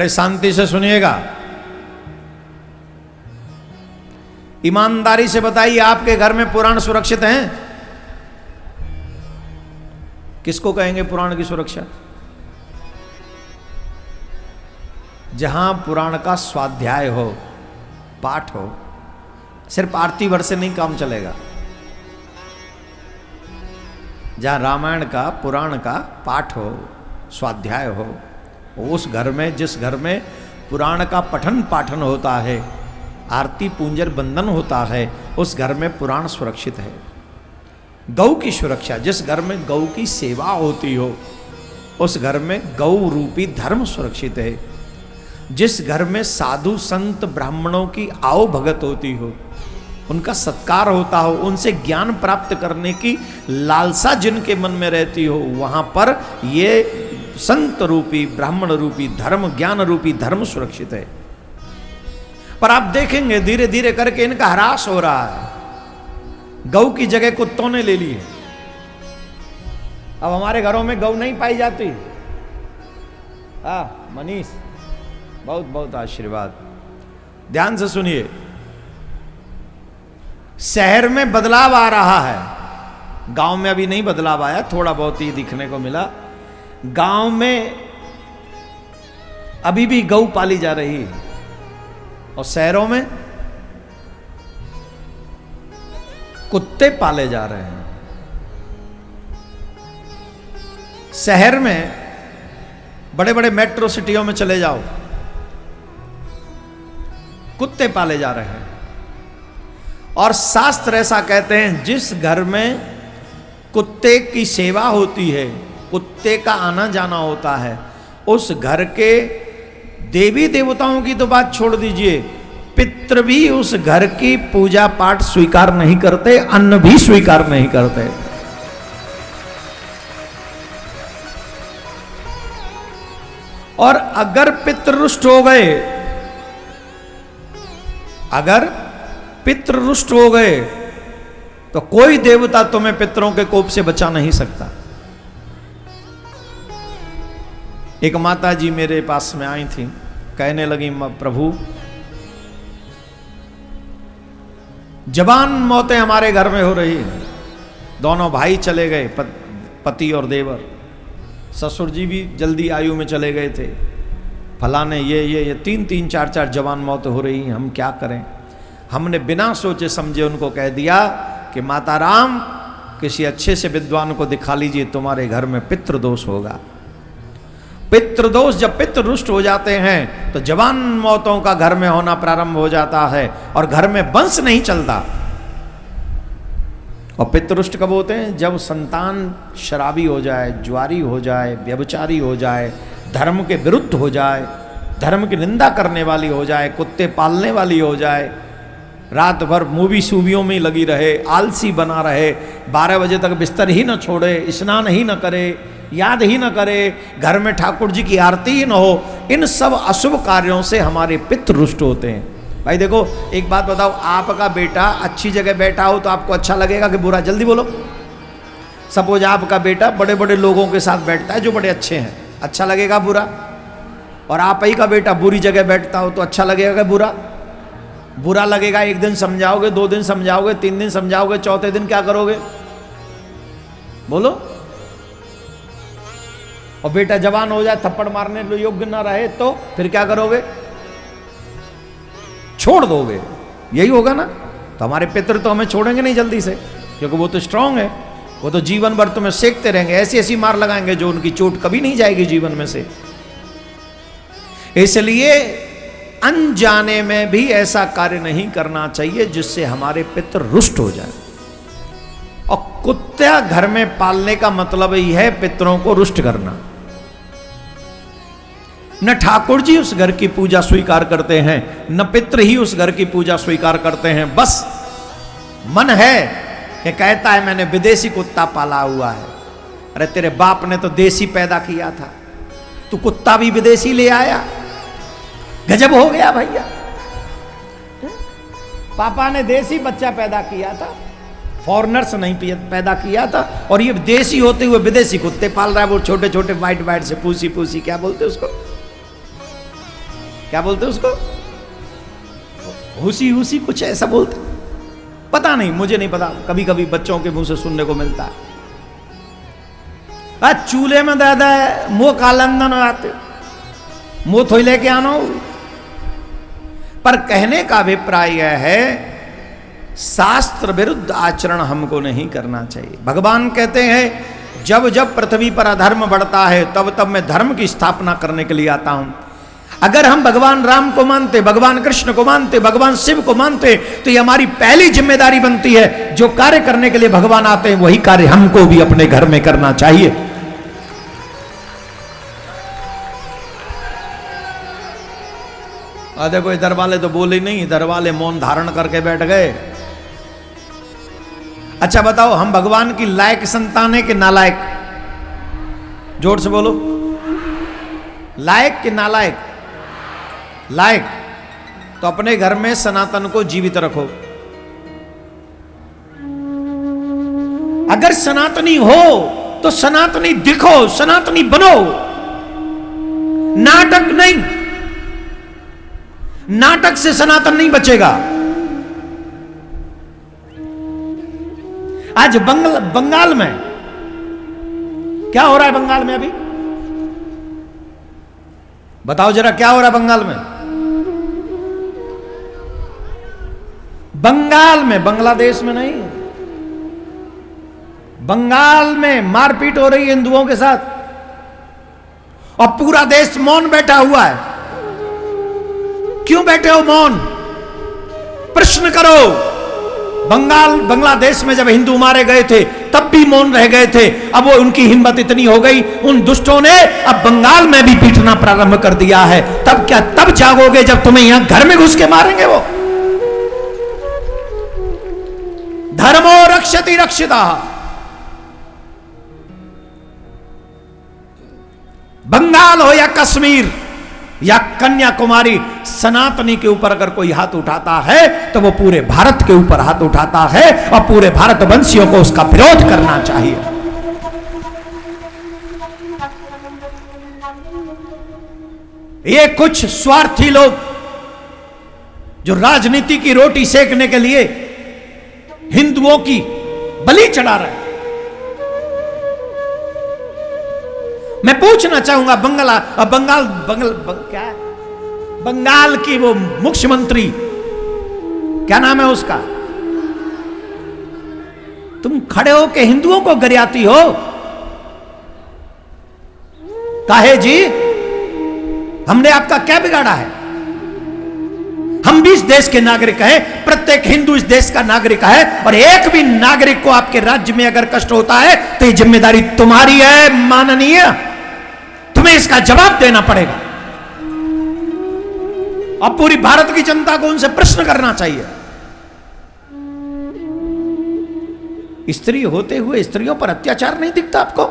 बड़े शांति से सुनिएगा, ईमानदारी से बताइए, आपके घर में पुराण सुरक्षित हैं? किसको कहेंगे पुराण की सुरक्षा? जहां पुराण का स्वाध्याय हो, पाठ हो। सिर्फ आरती भर से नहीं काम चलेगा। जहां रामायण का, पुराण का पाठ हो, स्वाध्याय हो, उस घर में, जिस घर में पुराण का पठन पाठन होता है, आरती पूंजर बंदन होता है, उस घर में पुराण सुरक्षित है। गौ की सुरक्षा, जिस घर में गौ की सेवा होती हो, उस घर में गौ रूपी धर्म सुरक्षित है। जिस घर में साधु संत ब्राह्मणों की आओ भगत होती हो, उनका सत्कार होता हो, उनसे ज्ञान प्राप्त करने की लालसा जिनके मन में रहती हो, वहां पर ये संत रूपी, ब्राह्मण रूपी धर्म, ज्ञान रूपी धर्म सुरक्षित है। पर आप देखेंगे धीरे धीरे करके इनका ह्रास हो रहा है। गौ की जगह कुत्तों ने ले ली है। अब हमारे घरों में गौ नहीं पाई जाती। मनीष, बहुत बहुत आशीर्वाद। ध्यान से सुनिए, शहर में बदलाव आ रहा है, गांव में अभी नहीं बदलाव आया, थोड़ा बहुत ही दिखने को मिला। गांव में अभी भी गौ पाली जा रही है, और शहरों में कुत्ते पाले जा रहे हैं। शहर में बड़े बड़े मेट्रो सिटियों में चले जाओ, कुत्ते पाले जा रहे हैं। और शास्त्र ऐसा कहते हैं, जिस घर में कुत्ते की सेवा होती है, कुत्ते का आना जाना होता है, उस घर के देवी देवताओं की तो बात छोड़ दीजिए, पितृ भी उस घर की पूजा पाठ स्वीकार नहीं करते, अन्न भी स्वीकार नहीं करते। और अगर पितृ रुष्ट हो गए, अगर पितृ रुष्ट हो गए, तो कोई देवता तुम्हें पितरों के कोप से बचा नहीं सकता। एक माता जी मेरे पास में आई थी, कहने लगी, प्रभु जवान मौतें हमारे घर में हो रही हैं। दोनों भाई चले गए, पति और देवर। ससुर जी भी जल्दी आयु में चले गए थे। फलाने ये 3-3, 4-4 जवान मौतें हो रही हैं, हम क्या करें? हमने बिना सोचे समझे उनको कह दिया कि माता राम, किसी अच्छे से विद्वान को दिखा लीजिए, तुम्हारे घर में पितृदोष होगा। पितृदोष, जब पितृ रुष्ट हो जाते हैं तो जवान मौतों का घर में होना प्रारंभ हो जाता है, और घर में वंश नहीं चलता। और पितृरुष्ट कब होते हैं? जब संतान शराबी हो जाए, जुआरी हो जाए, व्यभिचारी हो जाए, धर्म के विरुद्ध हो जाए, धर्म की निंदा करने वाली हो जाए, कुत्ते पालने वाली हो जाए, रात भर मूवी सूवियों में लगी रहे, आलसी बना रहे, 12 बजे तक बिस्तर ही न छोड़े, स्नान ही न करे, याद ही न करे, घर में ठाकुर जी की आरती ही न हो। इन सब अशुभ कार्यों से हमारे पितृ रुष्ट होते हैं। भाई देखो, एक बात बताओ, आपका बेटा अच्छी जगह बैठा हो तो आपको अच्छा लगेगा कि बुरा? जल्दी बोलो। सपोज आपका बेटा बड़े बड़े लोगों के साथ बैठता है जो बड़े अच्छे हैं, अच्छा लगेगा बुरा? और आप ही का बेटा बुरी जगह बैठता हो तो अच्छा लगेगा कि बुरा? बुरा लगेगा। एक दिन समझाओगे, 2 दिन समझाओगे, 3 दिन समझाओगे, चौथे दिन क्या करोगे? बोलो। और बेटा जवान हो जाए, थप्पड़ मारने योग्य ना रहे, तो फिर क्या करोगे? छोड़ दोगे। यही होगा ना? तो हमारे पितृ तो हमें छोड़ेंगे नहीं जल्दी से, क्योंकि वो तो स्ट्रांग है। वो तो जीवन भर तुम्हें सेकते रहेंगे, ऐसी ऐसी मार लगाएंगे जो उनकी चोट कभी नहीं जाएगी जीवन में से। इसलिए अनजाने में भी ऐसा कार्य नहीं करना चाहिए जिससे हमारे पितृ रुष्ट हो जाए। और कुत्ता घर में पालने का मतलब ही है पितरों को रुष्ट करना। न ठाकुर जी उस घर की पूजा स्वीकार करते हैं, न पितृ ही उस घर की पूजा स्वीकार करते हैं। बस मन है कि कहता है मैंने विदेशी कुत्ता पाला हुआ है। अरे तेरे बाप ने तो देसी पैदा किया था, तू कुत्ता भी विदेशी ले आया? गजब हो गया भैया। पापा ने देसी बच्चा पैदा किया था, फॉरेनर्स नहीं पैदा किया था, और ये देसी होते हुए विदेशी कुत्ते पाल रहा है। वो छोटे छोटे वाइट वाइट से पूसी पूसी, क्या बोलते उसको, क्या बोलते उसको, हुसी हुसी कुछ ऐसा बोलते, पता नहीं, मुझे नहीं पता, कभी कभी बच्चों के मुंह से सुनने को मिलता है। चूल्हे में दादा मुंह कालंदन आते, मुंह थोड़ी लेके आना। पर कहने का अभिप्राय यह है, शास्त्र विरुद्ध आचरण हमको नहीं करना चाहिए। भगवान कहते हैं जब जब पृथ्वी पर अधर्म बढ़ता है तब तब मैं धर्म की स्थापना करने के लिए आता हूं। अगर हम भगवान राम को मानते, भगवान कृष्ण को मानते, भगवान शिव को मानते, तो ये हमारी पहली जिम्मेदारी बनती है, जो कार्य करने के लिए भगवान आते हैं वही कार्य हमको भी अपने घर में करना चाहिए। देखो इधर वाले तो बोले नहीं, इधर वाले मौन धारण करके बैठ गए। अच्छा बताओ, हम भगवान की लायक संतान है कि नालायक? जोर से बोलो, लायक कि नालायक? लायक। तो अपने घर में सनातन को जीवित रखो। अगर सनातनी हो तो सनातनी दिखो, सनातनी बनो, नाटक नहीं। नाटक से सनातन नहीं बचेगा। आज बंगाल में क्या हो रहा है? बंगाल में अभी बताओ जरा, क्या हो रहा है बंगाल में? बंगाल में, बांग्लादेश में नहीं, बंगाल में मारपीट हो रही है हिंदुओं के साथ, और पूरा देश मौन बैठा हुआ है। क्यों बैठे हो मौन? प्रश्न करो। बांग्लादेश में जब हिंदू मारे गए थे तब भी मौन रह गए थे। अब वो उनकी हिम्मत इतनी हो गई, उन दुष्टों ने अब बंगाल में भी पीटना प्रारंभ कर दिया है। तब क्या तब जागोगे जब तुम्हें यहां घर में घुस के मारेंगे वो? धर्मो रक्षति रक्षिता। बंगाल हो या कश्मीर या कन्याकुमारी, सनातनी के ऊपर अगर कोई हाथ उठाता है तो वो पूरे भारत के ऊपर हाथ उठाता है, और पूरे भारतवंशियों को उसका विरोध करना चाहिए। ये कुछ स्वार्थी लोग जो राजनीति की रोटी सेकने के लिए हिंदुओं की बलि चढ़ा रहे हैं। मैं पूछना चाहूंगा, बंगाल की वो मुख्यमंत्री, क्या नाम है उसका? तुम खड़े हो के हिंदुओं को गरियाती हो, काहे जी? हमने आपका क्या बिगाड़ा है? हम भी इस देश के नागरिक हैं, प्रत्येक हिंदू इस देश का नागरिक है, और एक भी नागरिक को आपके राज्य में अगर कष्ट होता है तो ये जिम्मेदारी तुम्हारी है माननीय, तुम्हें इसका जवाब देना पड़ेगा। अब पूरी भारत की जनता को उनसे प्रश्न करना चाहिए। स्त्री होते हुए स्त्रियों पर अत्याचार नहीं दिखता आपको?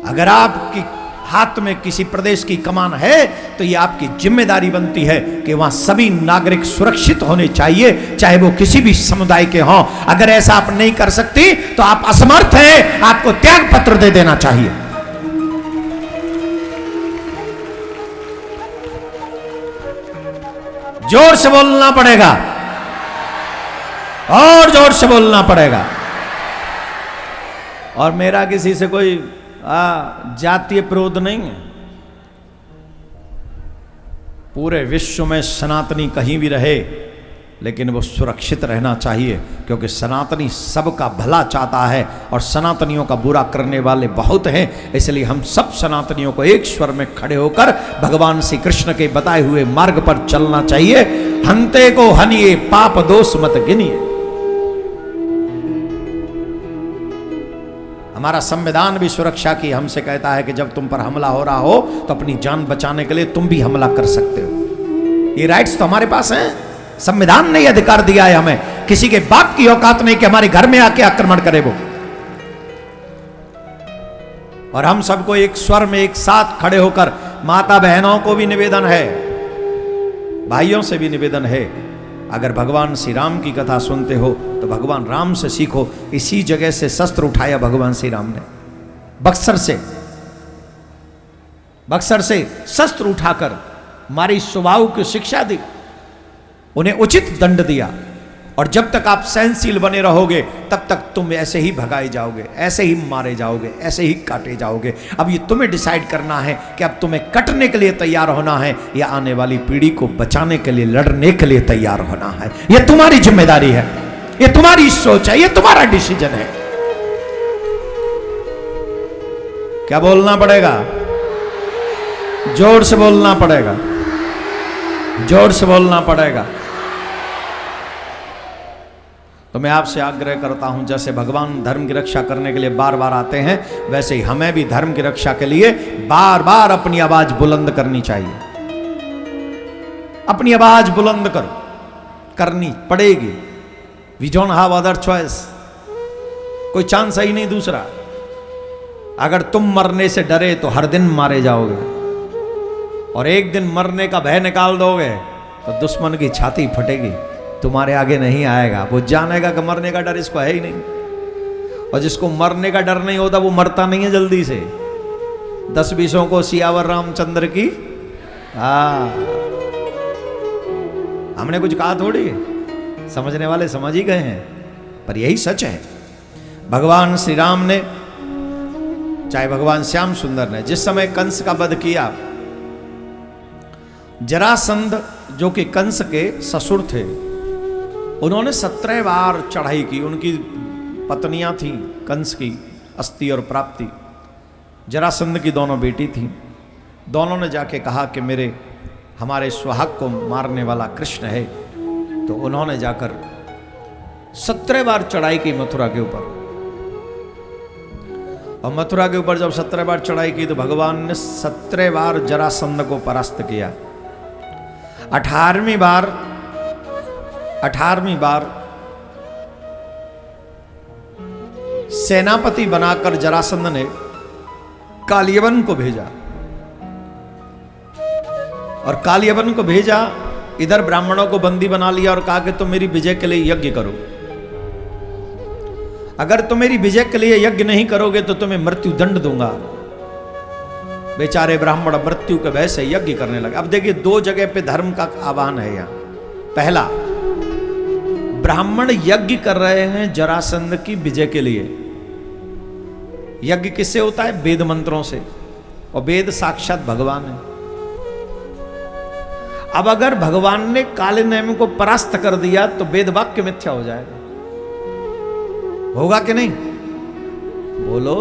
अगर आपकी हाथ में किसी प्रदेश की कमान है तो यह आपकी जिम्मेदारी बनती है कि वहां सभी नागरिक सुरक्षित होने चाहिए, चाहे वो किसी भी समुदाय के हों। अगर ऐसा आप नहीं कर सकती तो आप असमर्थ हैं, आपको त्याग पत्र दे देना चाहिए। जोर से बोलना पड़ेगा, और जोर से बोलना पड़ेगा। और मेरा किसी से कोई जातीय विरोध नहीं है। पूरे विश्व में सनातनी कहीं भी रहे लेकिन वो सुरक्षित रहना चाहिए, क्योंकि सनातनी सबका भला चाहता है और सनातनियों का बुरा करने वाले बहुत हैं। इसलिए हम सब सनातनियों को एक स्वर में खड़े होकर भगवान श्री कृष्ण के बताए हुए मार्ग पर चलना चाहिए। हंते को हनिए, पाप दोष मत गिनिए। हमारा संविधान भी सुरक्षा की हमसे कहता है कि जब तुम पर हमला हो रहा हो तो अपनी जान बचाने के लिए तुम भी हमला कर सकते हो। ये राइट्स तो हमारे पास हैं। संविधान ने यह अधिकार दिया है हमें। किसी के बाप की औकात नहीं कि हमारे घर में आके आक्रमण करे वो। और हम सबको एक स्वर में एक साथ खड़े होकर, माता बहनों को भी निवेदन है, भाइयों से भी निवेदन है, अगर भगवान श्री राम की कथा सुनते हो तो भगवान राम से सीखो। इसी जगह से शस्त्र उठाया भगवान श्री राम ने। बक्सर से शस्त्र उठाकर मारी सुबाहु की शिक्षा दी, उन्हें उचित दंड दिया। और जब तक आप सहनशील बने रहोगे तब तक तुम ऐसे ही भगाए जाओगे, ऐसे ही मारे जाओगे, ऐसे ही काटे जाओगे। अब ये तुम्हें डिसाइड करना है कि अब तुम्हें कटने के लिए तैयार होना है या आने वाली पीढ़ी को बचाने के लिए, लड़ने के लिए तैयार होना है। ये तुम्हारी जिम्मेदारी है, ये तुम्हारी सोच है, ये तुम्हारा डिसीजन है। क्या बोलना पड़ेगा? जोर से बोलना पड़ेगा, जोर से बोलना पड़ेगा। तो मैं आपसे आग्रह करता हूं, जैसे भगवान धर्म की रक्षा करने के लिए बार बार आते हैं, वैसे ही हमें भी धर्म की रक्षा के लिए बार बार अपनी आवाज बुलंद करनी चाहिए। अपनी आवाज बुलंद करो, करनी पड़ेगी। We don't have other choice, कोई चांस ही नहीं दूसरा। अगर तुम मरने से डरे तो हर दिन मारे जाओगे, और एक दिन मरने का भय निकाल दोगे तो दुश्मन की छाती फटेगी, तुम्हारे आगे नहीं आएगा। वो जानेगा कि मरने का डर इसको है ही नहीं, और जिसको मरने का डर नहीं होता वो मरता नहीं है जल्दी से। 10-20 को सियावर रामचंद्र की। हमने कुछ कहा थोड़ी, समझने वाले समझ ही गए हैं, पर यही सच है। भगवान श्री राम ने, चाहे भगवान श्याम सुंदर ने, जिस समय कंस का वध किया, जरासंध जो कि कंस के ससुर थे, उन्होंने 17 बार चढ़ाई की। उनकी पत्नियां थीं कंस की, अस्ति और प्राप्ति। जरासंध की दोनों बेटी थीं। दोनों ने जाके कहा कि हमारे सुहाग को मारने वाला कृष्ण है। तो उन्होंने जाकर 17 बार चढ़ाई की मथुरा के ऊपर। और मथुरा के ऊपर जब 17 बार चढ़ाई की तो भगवान ने 17 बार जरासंध को परास्त किया। 18वीं बार सेनापति बनाकर जरासंध ने कालियवन को भेजा, और कालियवन को भेजा, इधर ब्राह्मणों को बंदी बना लिया और कहा कि तुम मेरी विजय के लिए यज्ञ करो। अगर तुम मेरी विजय के लिए यज्ञ नहीं करोगे तो तुम्हें मृत्यु दंड दूंगा। बेचारे ब्राह्मण मृत्यु के भय से यज्ञ करने लगे। अब देखिए, 2 जगह पे धर्म का आह्वान है यहां। पहला, ब्राह्मण यज्ञ कर रहे हैं जरासंध की विजय के लिए। यज्ञ किससे होता है? वेद मंत्रों से, और वेद साक्षात भगवान है। अब अगर भगवान ने काले नेम को परास्त कर दिया तो वेद वाक्य मिथ्या हो जाएगा। होगा कि नहीं? बोलो।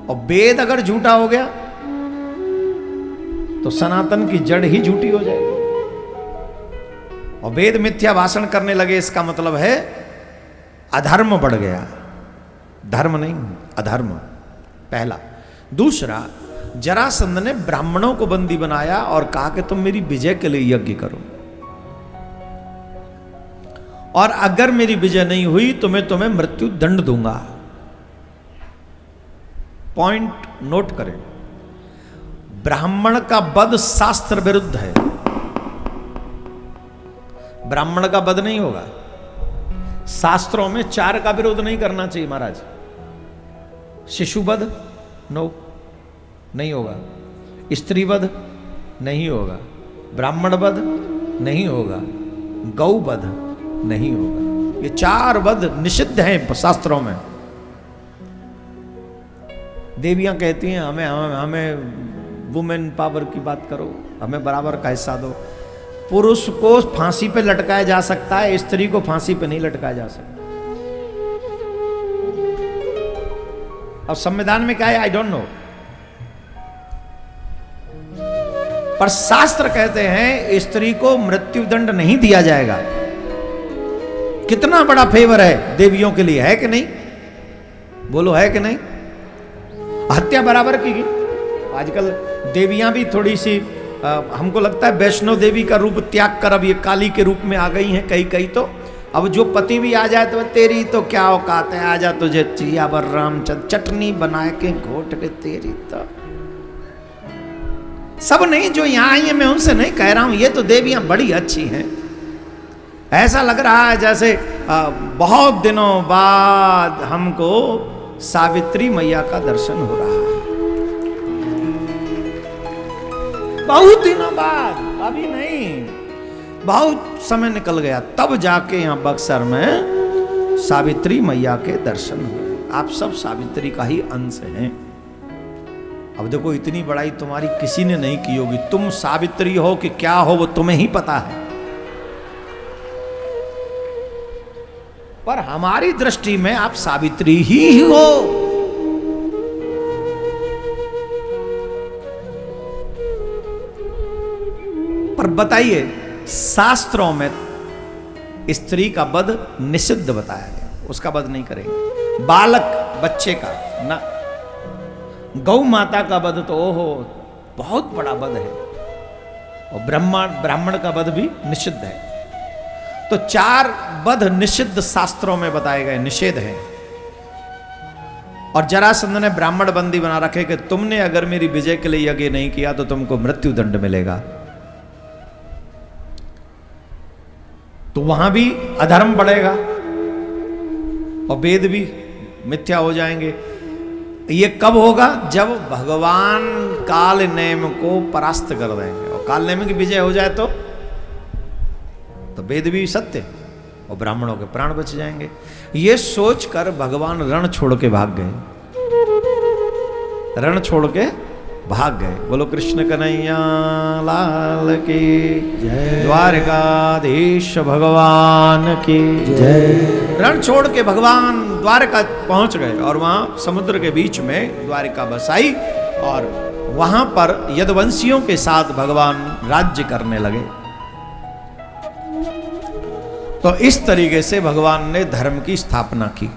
और वेद अगर झूठा हो गया तो सनातन की जड़ ही झूठी हो जाएगी। और वेद मिथ्या भाषण करने लगे, इसका मतलब है अधर्म बढ़ गया, धर्म नहीं, अधर्म। पहला। दूसरा, जरासंध ने ब्राह्मणों को बंदी बनाया और कहा कि तुम मेरी विजय के लिए यज्ञ करो, और अगर मेरी विजय नहीं हुई तो मैं तुम्हें मृत्यु दंड दूंगा। पॉइंट नोट करें, ब्राह्मण का वध शास्त्र विरुद्ध है। ब्राह्मण का वध नहीं होगा। शास्त्रों में 4 का विरोध नहीं करना चाहिए महाराज। शिशु वध नो, नहीं होगा। स्त्री वध नहीं होगा। ब्राह्मण वध नहीं होगा। गौ वध नहीं होगा। ये 4 वध निषिद्ध हैं शास्त्रों में। देवियां कहती हैं हमें वुमेन पावर की बात करो, हमें बराबर का हिस्सा दो। पुरुष को फांसी पे लटकाया जा सकता है, स्त्री को फांसी पे नहीं लटकाया जा सकता। अब संविधान में क्या है आई डोंट नो, पर शास्त्र कहते हैं स्त्री को मृत्यु दंड नहीं दिया जाएगा। कितना बड़ा फेवर है देवियों के लिए, है कि नहीं? बोलो, है कि नहीं? हत्या बराबर की। आजकल देवियां भी थोड़ी सी हमको लगता है वैष्णो देवी का रूप त्याग कर अब ये काली के रूप में आ गई हैं कई तो। अब जो पति भी आ जाए तो तेरी तो क्या औकात है, आ जा तुझे चियावर रामचंद्र चटनी बना के घोट के तेरी तो। सब नहीं जो यहां आई है, मैं उनसे नहीं कह रहा हूं, ये तो देवियां बड़ी अच्छी हैं। ऐसा लग रहा है जैसे बहुत दिनों बाद हमको सावित्री मैया का दर्शन हो रहा है। बहुत दिनों बाद, अभी नहीं, बहुत समय निकल गया, तब जाके यहां बक्सर में सावित्री मैया के दर्शन हुए। आप सब सावित्री का ही अंश हैं। अब देखो, इतनी बड़ाई तुम्हारी किसी ने नहीं की होगी। तुम सावित्री हो कि क्या हो वो तुम्हें ही पता है, पर हमारी दृष्टि में आप सावित्री ही हो। पर बताइए, शास्त्रों में स्त्री का वध निषिद्ध बताया गया, उसका वध नहीं करेंगे। बालक बच्चे का ना, गौ माता का वध तो ओहो बहुत बड़ा वध है, और ब्राह्मण का वध भी निषिद्ध है। तो 4 वध निषिद्ध शास्त्रों में बताए गए, निषेध है। और जरासंध ने ब्राह्मण बंदी बना रखे कि तुमने अगर मेरी विजय के लिए यज्ञ नहीं किया तो तुमको मृत्यु दंड मिलेगा। तो वहां भी अधर्म बढ़ेगा और वेद भी मिथ्या हो जाएंगे। ये कब होगा? जब भगवान काल नेम को परास्त कर देंगे, और काल नेम की विजय हो जाए तो वेद भी सत्य और ब्राह्मणों के प्राण बच जाएंगे। ये सोचकर भगवान रण छोड़ के भाग गए, रण छोड़ के भाग गए। बोलो कृष्ण कन्हैया लाल की जय, द्वारकाधीश भगवान की जय। रण छोड़ के भगवान द्वारका पहुंच गए और वहां समुद्र के बीच में द्वारिका बसाई, और वहां पर यदुवंशियों के साथ भगवान राज्य करने लगे। तो इस तरीके से भगवान ने धर्म की स्थापना की।